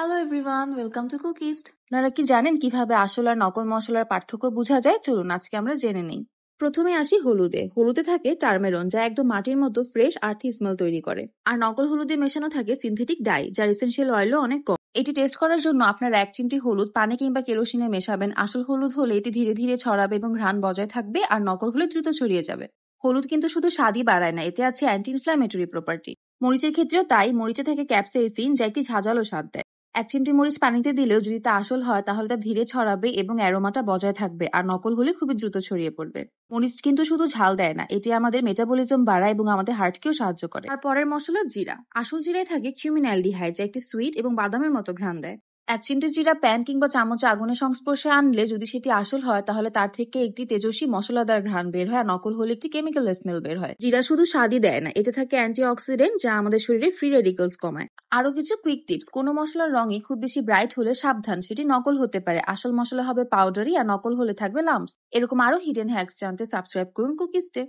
Hello everyone, welcome to Cookist. আপনারা কি জানেন কিভাবে আসল আর নকল মশলার পার্থক্য বোঝা যায়? চলুন আজকে আমরা জেনে নিই। প্রথমে আসি হলুদে। হলুদে থাকে টার্মেরন, যা একদম মাটির মতো ফ্রেশ আর্থি স্মেল তৈরি করে। আর নকল হলুদে মেশানো থাকে সিনথেটিক ডাই, যার এসেনশিয়াল অয়েলও অনেক কম। এটি টেস্ট করার জন্য আপনারা 1 চিমটি হলুদ পানি কিংবা কেরোসিনে মেশাবেন। আসল হলুদ হলে এটি ধীরে ধীরে ছড়াবে এবং ঘ্রাণ বজায় থাকবে, আর নকল হলে দ্রুত ছড়িয়ে যাবে। হলুদ কিন্তু শুধু স্বাদই বাড়ায় না, এতে আছে অ্যান্টি ইনফ্ল্যামেটরি প্রপার্টি। মরিচের ক্ষেত্রেও তাই। মরিচে থাকে ক্যাপসাইসিন, যা একটি ঝাঁঝালো স্বাদ দেয়। 1 চিমটি মরিচ পানিতে দিলেও যদি তা আসল হয়, তাহলে তা ধীরে ছড়াবে এবং অ্যারোমাটা বজায় থাকবে, আর নকল হলে খুবই দ্রুত ছড়িয়ে পড়বে। মরিচ কিন্তু শুধু ঝাল দেয় না, এটি আমাদের মেটাবলিজম বাড়ায় এবং আমাদের হার্টকেও সাহায্য করে। আর পরের মশলা জিরা। আসল জিরায় থাকে কিউমিনালডিহাইড, যা একটি সুইট এবং বাদামের মতো ঘ্রাণ দেয়। 1 চিমটি জিরা প্যান কিংবা চামচে আগুনের সংস্পর্শে আনলে যদি সেটি আসল হয়, তাহলে তার থেকে একটি তেজস্বী মশলাদার ঘ্রাণ বের হয়, আর নকল হলে একটি কেমিক্যাল স্মেল বের হয়। জিরা শুধু স্বাদই দেয় না, এতে থাকে অ্যান্টিঅক্সিডেন্ট, যা আমাদের শরীরে ফ্রি রেডিকেলস কমায়। আরো কিছু কুইক টিপস। কোনো মশলার রঙই খুব বেশি ব্রাইট হলে সাবধান, সেটি নকল হতে পারে। আসল মশলা হবে পাউডারি, আর নকল হলে থাকবে লাম্পস। এরকম আরো হিডেন হ্যাকস জানতে সাবস্ক্রাইব করুন কুকিস্টে।